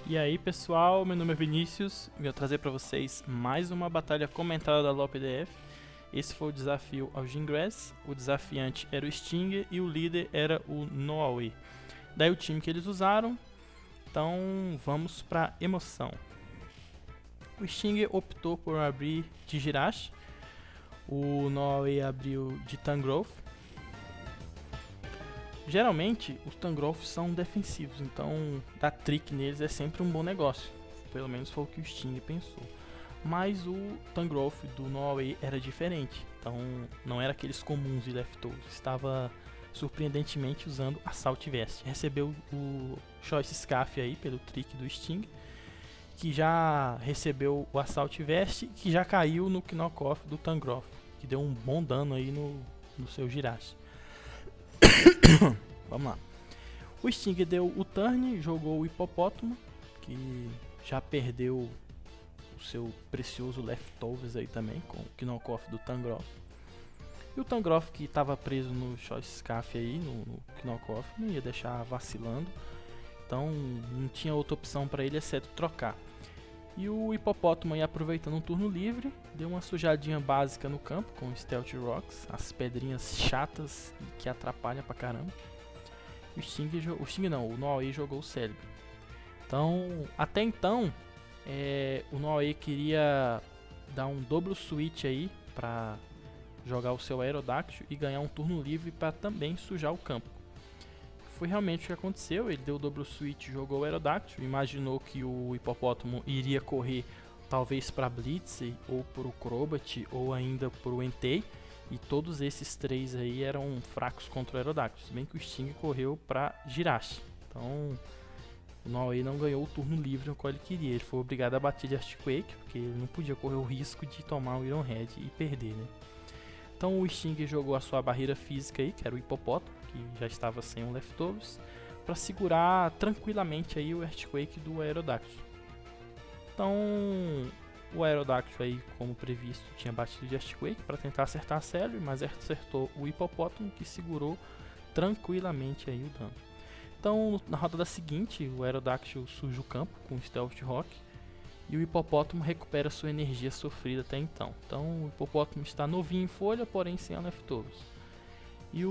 E aí pessoal, meu nome é Vinícius e eu vou trazer para vocês mais uma batalha comentada da LoL-PDF. Esse foi o desafio ao Gingrass, o desafiante era o Sting e o líder era o Noawe. Daí o time que eles usaram, então vamos para emoção. O Sting optou por abrir de Jirachi, o Noawe abriu de Tangrowth. Geralmente os Tangrowths são defensivos, então dar trick neles é sempre um bom negócio. Pelo menos foi o que o Sting pensou. Mas o Tangrowth do Noawe era diferente, então não era aqueles comuns e leftovers. Estava surpreendentemente usando Assault Vest. Recebeu o Choice Scarf aí pelo trick do Sting, que já recebeu o Assault Vest, que já caiu no Knockoff do Tangrowth, que deu um bom dano aí no seu Jirachi. Vamos lá. O Sting deu o turn, jogou o Hipopótamo, que já perdeu o seu precioso Leftovers aí também, com o Knockoff do Tangrowth. E o Tangrowth, que estava preso no Choice Scarf aí, no Knockoff, não ia deixar vacilando. Então não tinha outra opção para ele exceto trocar. E o Hipopótamo aí, aproveitando um turno livre, deu uma sujadinha básica no campo com Stealth Rocks, as pedrinhas chatas que atrapalham pra caramba. O Noawe jogou o Cérebro. Então, até então, o Noawe queria dar um double switch aí pra jogar o seu Aerodactyl e ganhar um turno livre para também sujar o campo. Foi realmente o que aconteceu, ele deu o double switch, jogou o Aerodactyl, imaginou que o Hipopótamo iria correr talvez para Blitz, ou para o Crobat, ou ainda para o Entei, e todos esses três aí eram fracos contra o Aerodactyl, se bem que o Sting correu para Jirachi. Então o Noawe não ganhou o turno livre no qual ele queria, ele foi obrigado a bater de Earthquake, porque ele não podia correr o risco de tomar o Iron Head e perder, né? Então o Sting jogou a sua barreira física aí, que era o Hipopótamo, que já estava sem um Leftovers, para segurar tranquilamente aí o Earthquake do Aerodactyl. Então o Aerodactyl aí, como previsto, tinha batido de Earthquake para tentar acertar a Celebi, mas acertou o Hipopótamo, que segurou tranquilamente aí o dano. Então na rodada seguinte, o Aerodactyl suja o campo com o Stealth Rock, e o Hipopótamo recupera sua energia sofrida até então. Então o Hipopótamo está novinho em folha, porém sem a Leftovers. E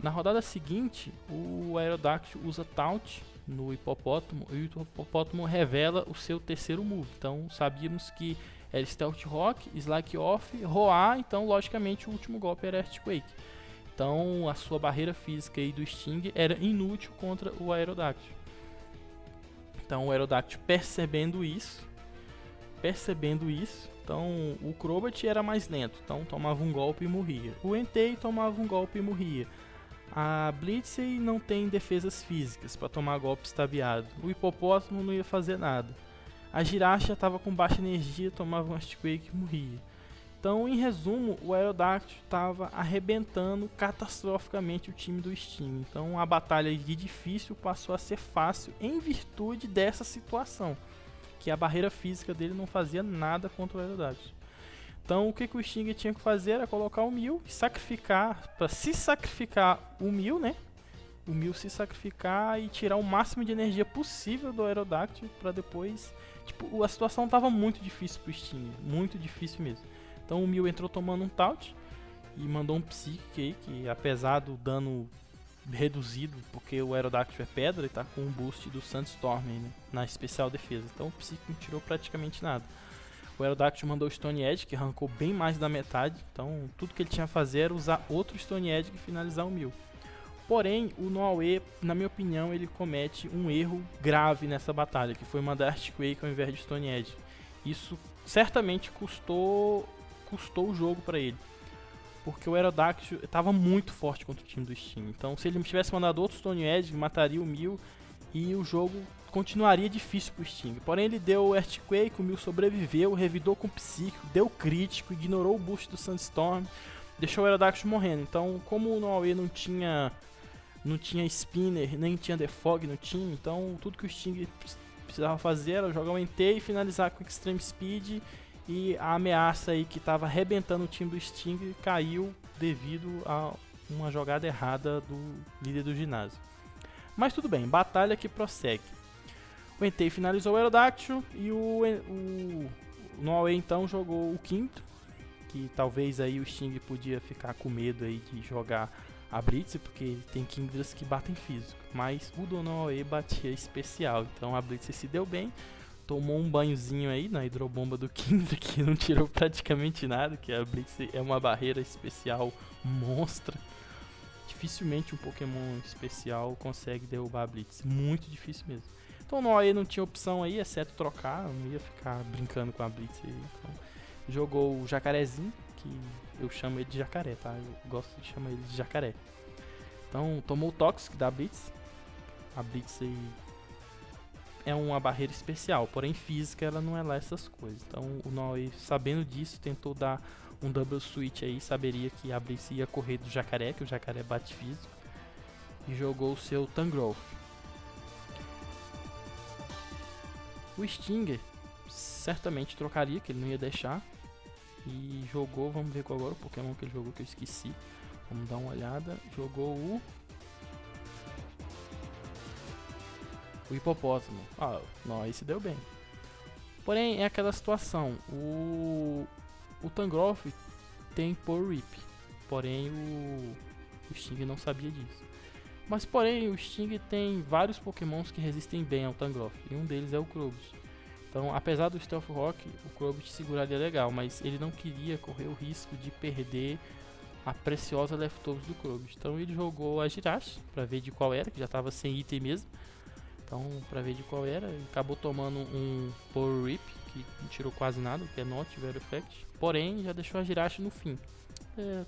na rodada seguinte, o Aerodactyl usa Taunt no Hipopótamo e o Hipopótamo revela o seu terceiro move. Então sabíamos que era Stealth Rock, Slack Off, Roar, então logicamente o último golpe era Earthquake. Então a sua barreira física aí do Sting era inútil contra o Aerodactyl. Então o Aerodactyl percebendo isso, então o Crobat era mais lento, então tomava um golpe e morria. O Entei tomava um golpe e morria. A Blitzy não tem defesas físicas para tomar golpe estabeado. O Hipopótamo não ia fazer nada. A Jirachi estava com baixa energia, tomava um Earthquake e morria. Então, em resumo, o Aerodactyl estava arrebentando catastroficamente o time do Sting. Então, a batalha de difícil passou a ser fácil em virtude dessa situação, que a barreira física dele não fazia nada contra o Aerodactyl. Então, o que o Sting tinha que fazer era colocar o Mew e sacrificar, para se sacrificar o Mew, né? O Mew se sacrificar e tirar o máximo de energia possível do Aerodactyl para depois... Tipo, a situação estava muito difícil pro Sting, muito difícil mesmo. Então o Mew entrou tomando um Taunt e mandou um Psychic aí, que apesar do dano reduzido, porque o Aerodactyl é pedra e tá com um boost do Sandstorm aí, né, na especial defesa. Então o Psychic não tirou praticamente nada. O Aerodactyl mandou o Stone Edge, que arrancou bem mais da metade. Então tudo que ele tinha a fazer era usar outro Stone Edge e finalizar o Mew. Porém, o Noawe, na minha opinião, ele comete um erro grave nessa batalha, que foi mandar Earthquake ao invés de Stone Edge. Isso certamente custou o jogo para ele, porque o Aerodactyl estava muito forte contra o time do Sting. Então se ele tivesse mandado outro Stone Edge, mataria o Mew e o jogo continuaria difícil pro Sting. Porém ele deu o Earthquake, o Mew sobreviveu, revidou com o Psíquico, deu crítico, ignorou o boost do Sandstorm, deixou o Aerodactyl morrendo. Então como o Noawe não tinha Spinner, nem tinha The Fog no time, então tudo que o Sting precisava fazer era jogar o Entei e finalizar com Extreme Speed. E a ameaça aí que estava arrebentando o time do Sting caiu devido a uma jogada errada do líder do ginásio. Mas tudo bem, batalha que prossegue. O Entei finalizou o Aerodactyl e o Noe então jogou o quinto, que talvez aí o Sting podia ficar com medo aí de jogar a Blitz, porque ele tem Kingdras que batem físico, mas o do Noe batia especial, então a Blitz se deu bem, tomou um banhozinho aí na hidrobomba do Kingdra, que não tirou praticamente nada, que a Blitz é uma barreira especial monstra. Dificilmente um Pokémon especial consegue derrubar a Blitz, muito difícil mesmo. Então o Noe não tinha opção aí, exceto trocar, não ia ficar brincando com a Blitz aí, então jogou o Jacarezinho, que eu chamo ele de Jacaré, tá? Eu gosto de chamar ele de Jacaré. Então tomou o Toxic da Blitz. A Blitz aí é uma barreira especial, porém física ela não é lá essas coisas. Então o Noe, sabendo disso, tentou dar um double switch aí, saberia que a Blitz ia correr do Jacaré, que o Jacaré bate físico, e jogou o seu Tangrowth. O Stinger certamente trocaria, que ele não ia deixar, e jogou, vamos ver qual agora o Pokémon que ele jogou que eu esqueci. Vamos dar uma olhada. Jogou o hipopótamo. Ah, não, aí se deu bem. Porém, é aquela situação. O Tangrowth tem Power Whip. Porém, o Sting não sabia disso. Mas, porém, o Sting tem vários Pokémons que resistem bem ao Tangrowth. E um deles é o Krobus. Então, apesar do Stealth Rock, o Krobus seguraria legal. Mas ele não queria correr o risco de perder a preciosa Leftovers do Krobus. Então ele jogou a Jirachi para ver de qual era, que já estava sem item mesmo. Então, para ver de qual era, ele acabou tomando um Power Whip, que não tirou quase nada, que é Not Very Effect. Porém, já deixou a Jirachi no fim.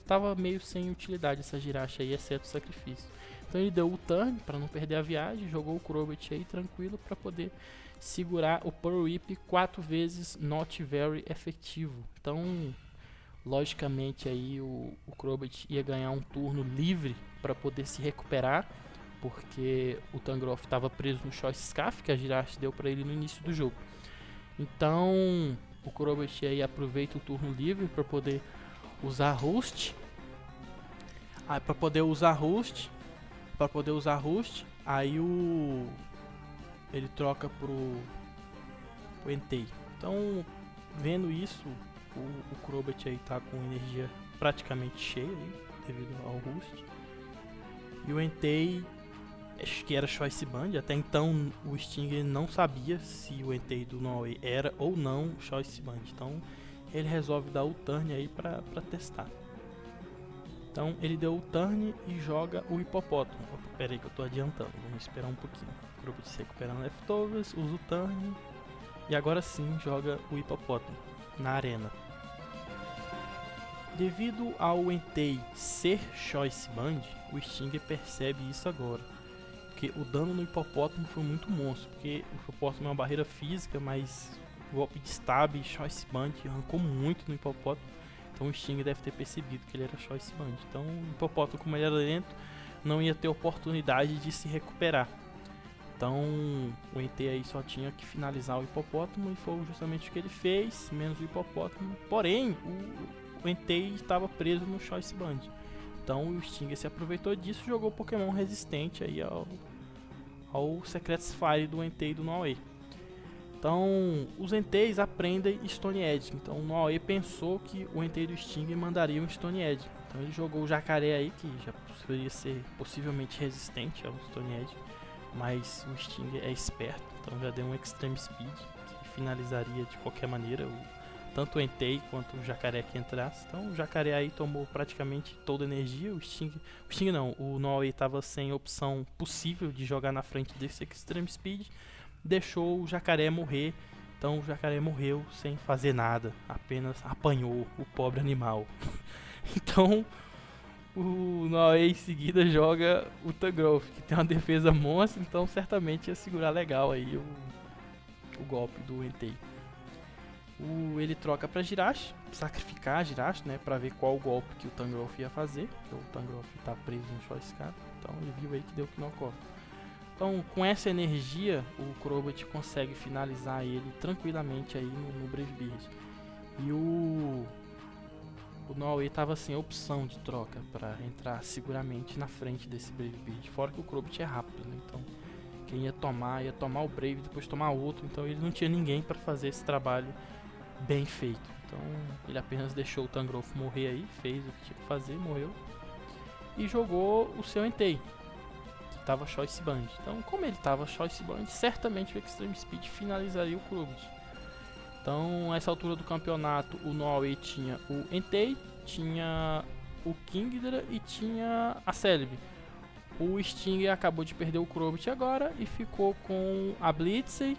Tava meio sem utilidade essa Jirachi aí, exceto o sacrifício. Então ele deu o turn para não perder a viagem, jogou o Crobat aí tranquilo para poder segurar o Power Whip 4 vezes Not Very efetivo. Então, logicamente aí o Crobat ia ganhar um turno livre para poder se recuperar, porque o Tangrowth estava preso no Choice Scarf que a Jirachi deu para ele no início do jogo. Então o Crobat aí aproveita o turno livre para poder usar Roost. Para poder usar Roost, aí ele troca pro Entei. Então, vendo isso, o Crobat aí tá com energia praticamente cheia aí, devido ao Roost. E o Entei, acho que era Choice Band. Até então o Stinger não sabia se o Entei do Noe era ou não Choice Band. Então ele resolve dar o turn aí pra testar. Então ele deu o turn e joga o hipopótamo. Pera aí que eu tô adiantando, vamos esperar um pouquinho. O grupo se recuperando leftovers, usa o turn e agora sim joga o hipopótamo na arena. Devido ao Entei ser Choice Band, o Stinger percebe isso agora. Porque o dano no hipopótamo foi muito monstro. Porque o hipopótamo é uma barreira física, mas o golpe de stab e Choice Band arrancou muito no hipopótamo. Então o Stinger deve ter percebido que ele era Choice Band. Então o hipopótamo, como ele era lento, não ia ter oportunidade de se recuperar. Então o Entei aí só tinha que finalizar o hipopótamo e foi justamente o que ele fez, menos o hipopótamo. Porém, o Entei estava preso no Choice Band. Então o Stinger se aproveitou disso e jogou Pokémon resistente aí ao Secret Fire do Entei do Noe. Então os Enteis aprendem Stone Edge. Então o Noe pensou que o Entei do Stinger mandaria um Stone Edge. Então ele jogou o Jacaré aí, que já poderia ser possivelmente resistente ao Stone Edge. Mas o Stinger é esperto, então já deu um Extreme Speed, que finalizaria de qualquer maneira tanto o Entei quanto o Jacaré que entrasse. Então o Jacaré aí tomou praticamente toda a energia. O Noe estava sem opção possível de jogar na frente desse Extreme Speed, deixou o Jacaré morrer. Então o Jacaré morreu sem fazer nada, apenas apanhou o pobre animal. Então o Noe em seguida joga o Tangrowth, que tem uma defesa monstra, então certamente ia segurar legal aí o golpe do Entei. Ele troca pra Jirachi, sacrificar a Jirachi, né, pra ver qual golpe que o Tangrowth ia fazer, porque o Tangrowth tá preso no Choice Scarf, então ele viu aí que deu knock-off. Então com essa energia o Crobat consegue finalizar ele tranquilamente aí no Brave Bird. E o Noe estava sem opção de troca para entrar seguramente na frente desse Brave Bird, fora que o Crobat é rápido, né? Então Quem ia tomar o Brave, depois tomar outro. Então ele não tinha ninguém para fazer esse trabalho bem feito. Então ele apenas deixou o Tangrowth morrer aí, fez o que tinha que fazer, morreu. E jogou o seu Entei, que tava Choice Band. Então, como ele tava Choice Band, certamente o Extreme Speed finalizaria o Krubit. Então, nessa altura do campeonato, o Noaway tinha o Entei, tinha o Kingdra e tinha a Celebi. O Stinger acabou de perder o Krubit agora e ficou com a Blitzy,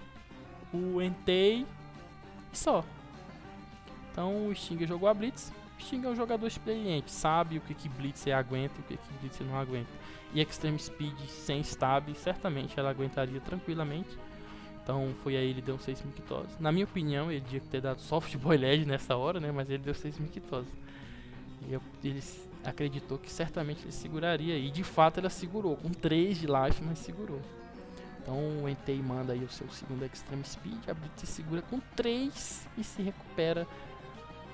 o Entei e só. Então o Stinger jogou a Blitz. O Stinger é um jogador experiente, sabe o que Blitz aguenta e o que Blitz não aguenta. E Extreme Speed sem stab, certamente ela aguentaria tranquilamente. Então foi aí, ele deu 6.000 quitoses. Na minha opinião, ele devia ter dado Soft Boiled nessa hora, né? Mas ele deu 6.000 quitoses. E ele acreditou que certamente ele seguraria. E de fato ela segurou, com 3 de life, mas segurou. Então o Entei manda aí o seu segundo Extreme Speed. A Blitz segura com 3 e se recupera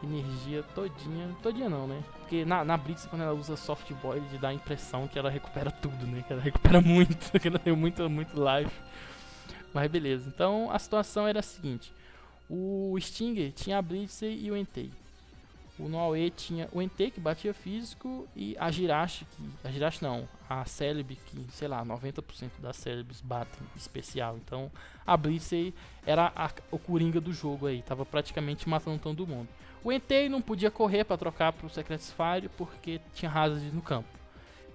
energia todinha. Todinha não, né? Porque na Blitz, quando ela usa Soft Boiled, dá a impressão que ela recupera tudo, né? Que ela recupera muito, que ela tem muito life. Mas beleza, então a situação era a seguinte: o Stinger tinha a Blitz e o Entei. O Noaway tinha o Entei, que batia físico, e a Jirachi, a Celebi, que sei lá, 90% das Celebis batem especial. Então a Blitz era o coringa do jogo aí, tava praticamente matando todo mundo. O Entei não podia correr para trocar pro Secret Fire porque tinha Hazard no campo.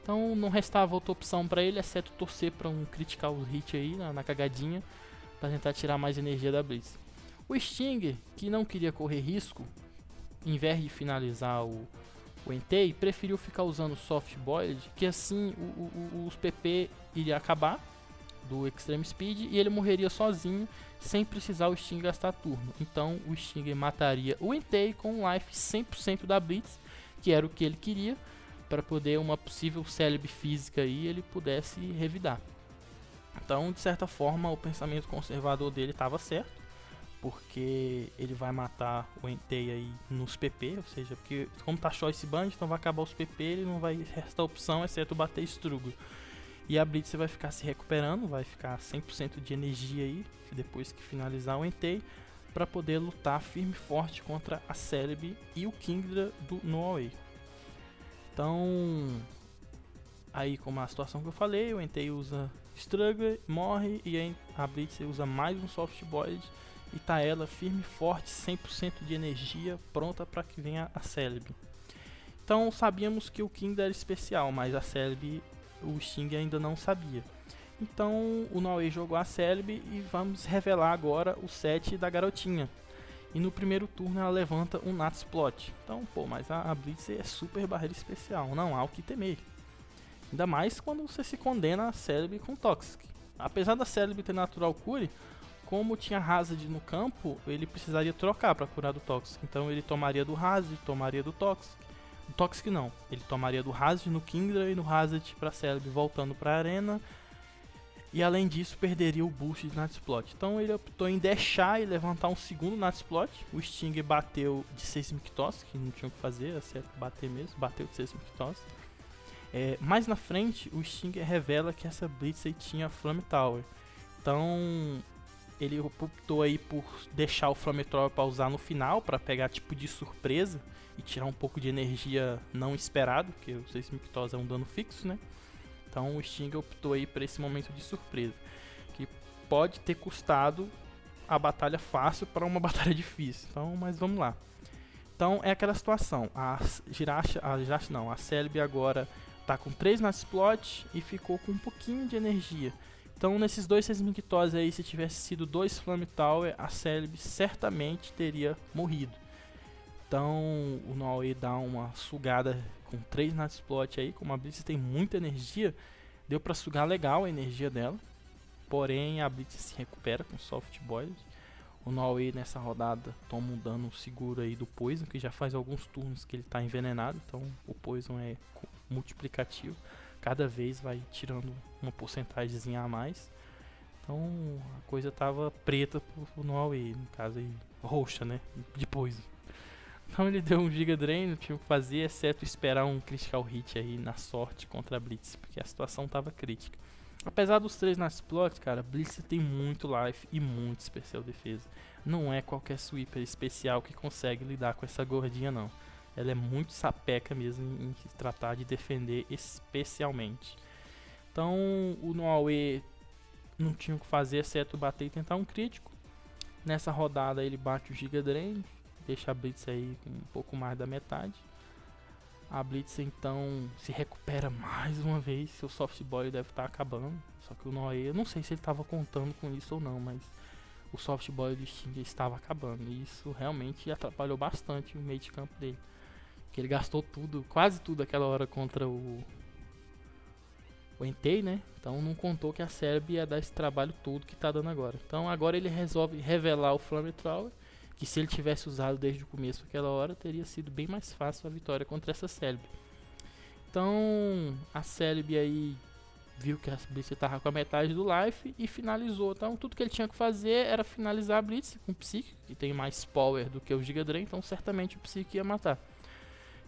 Então não restava outra opção para ele, exceto torcer para um critical hit aí na cagadinha, para tentar tirar mais energia da Blitz. O Stinger, que não queria correr risco, em vez de finalizar o Entei, preferiu ficar usando Soft Boiled, que assim os PP iria acabar do Extreme Speed e ele morreria sozinho, sem precisar o Stinger gastar turno. Então o Stinger mataria o Entei com um life 100% da Blitz, que era o que ele queria, para poder uma possível Celebi física aí ele pudesse revidar. Então, de certa forma, o pensamento conservador dele estava certo, porque ele vai matar o Entei aí nos PP, ou seja, porque como tá Choice Band, então vai acabar os PP, ele não vai restar opção exceto bater Strugo. E a Blitz vai ficar se recuperando, vai ficar 100% de energia aí, depois que finalizar o Entei, para poder lutar firme e forte contra a Celebi e o Kingdra do Noaway. Então, aí como a situação que eu falei, o Entei usa Struggle, morre, e a Blitz usa mais um Soft Boiled e tá ela firme e forte, 100% de energia, pronta para que venha a Celebi. Então sabíamos que o Kingdra era especial, mas a Celebi o Stinger ainda não sabia. Então o Noaway jogou a Celebi e vamos revelar agora o set da garotinha. E no primeiro turno ela levanta um Natsplot. Então, mas a Blitz é super barreira especial, não há o que temer. Ainda mais quando você se condena a Celebi com Toxic. Apesar da Celebi ter Natural Cure, como tinha Hazard no campo, ele precisaria trocar para curar do Toxic. Então ele tomaria do Hazard, tomaria do Toxic. Do Toxic não, ele tomaria do Hazard no Kingdra e no Hazard para Celebi voltando para a arena. E além disso, perderia o boost de Natsplot. Então ele optou em deixar e levantar um segundo Natsplot. O Stinger bateu de 6.000 quitoses, que não tinha o que fazer, é certo bater mesmo, bateu de 6.000 quitoses. Mais na frente, o Stinger revela que essa Blitz aí tinha Flame Tower. Então ele optou aí por deixar o Flame Tower para usar no final, para pegar tipo de surpresa e tirar um pouco de energia não esperado, porque o 6.000 quitoses é um dano fixo, né? Então o Stinger optou aí por esse momento de surpresa, que pode ter custado a batalha fácil para uma batalha difícil. Então, mas vamos lá. Então é aquela situação, a Celebi agora está com 3 Natsplot e ficou com um pouquinho de energia. Então nesses dois 6.000 quitoses aí, se tivesse sido 2 Flame Tower, a Celebi certamente teria morrido. Então o Noaway dá uma sugada com 3 Natsplot aí, como a Blitz tem muita energia, deu pra sugar legal a energia dela. Porém a Blitz se recupera com Soft Boiled. O Noaway nessa rodada toma um dano seguro aí do Poison, que já faz alguns turnos que ele tá envenenado, então o Poison é multiplicativo. Cada vez vai tirando uma porcentagem a mais. Então a coisa tava preta pro Noaway, no caso aí, roxa, né, de Poison. Então ele deu um Giga Drain, não tinha o que fazer, exceto esperar um Critical Hit aí na sorte contra a Blitz, porque a situação estava crítica. Apesar dos 3 Nice Blocks, cara, Blitzer tem muito life e muito especial defesa. Não é qualquer sweeper especial que consegue lidar com essa gordinha, não. Ela é muito sapeca mesmo em se tratar de defender especialmente. Então o Noaue não tinha o que fazer exceto bater e tentar um crítico. Nessa rodada ele bate o Giga Drain, deixa a Blitz aí com um pouco mais da metade. A Blitz então se recupera mais uma vez, seu soft boy deve estar acabando. Só que o Noé, eu não sei se ele estava contando com isso ou não, mas o soft boy do Sting estava acabando. E isso realmente atrapalhou bastante o meio de campo dele. Porque ele gastou tudo, quase tudo aquela hora contra o Entei, né? Então não contou que a Celebi ia dar esse trabalho todo que tá dando agora. Então agora ele resolve revelar o Flamethrower, que se ele tivesse usado desde o começo aquela hora, teria sido bem mais fácil a vitória contra essa Celebi. Então a Celebi aí viu que a Blitz estava com a metade do life e finalizou. Então tudo que ele tinha que fazer era finalizar a Blitz com o Psyche, que tem mais power do que o Giga Drain, então certamente o Psyche ia matar.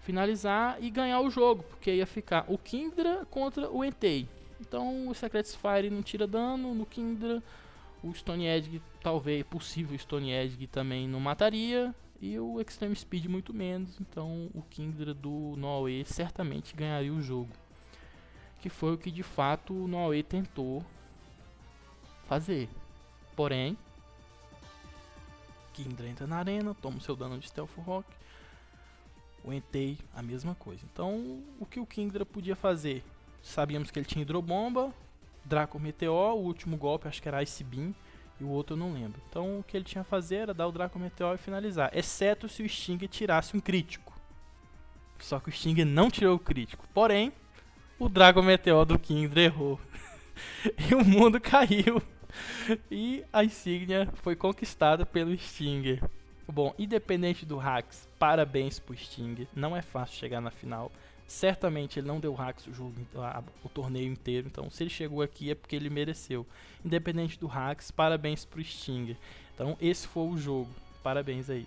Finalizar e ganhar o jogo, porque ia ficar o Kindra contra o Entei. Então o Secret Fire não tira dano no Kindra, o Stone Edge, talvez possível Stone Edge também não mataria, e o Extreme Speed muito menos, então o Kindra do Noaue certamente ganharia o jogo. Que foi o que de fato o Noaue tentou fazer. Porém, Kindra entra na arena, toma o seu dano de Stealth Rock, o Entei a mesma coisa. Então o que o Kindra podia fazer? Sabíamos que ele tinha Hidrobomba, Draco Meteor, o último golpe acho que era Ice Beam e o outro eu não lembro. Então o que ele tinha a fazer era dar o Draco Meteor e finalizar, exceto se o Stinger tirasse um crítico. Só que o Stinger não tirou o crítico, porém o Draco Meteor do Kindra errou e o mundo caiu e a insígnia foi conquistada pelo Stinger. Bom, independente do hacks, parabéns pro Stinger, não é fácil chegar na final. Certamente ele não deu hacks o torneio inteiro, então se ele chegou aqui é porque ele mereceu. Independente do hacks, parabéns pro Stinger. Então esse foi o jogo, parabéns aí.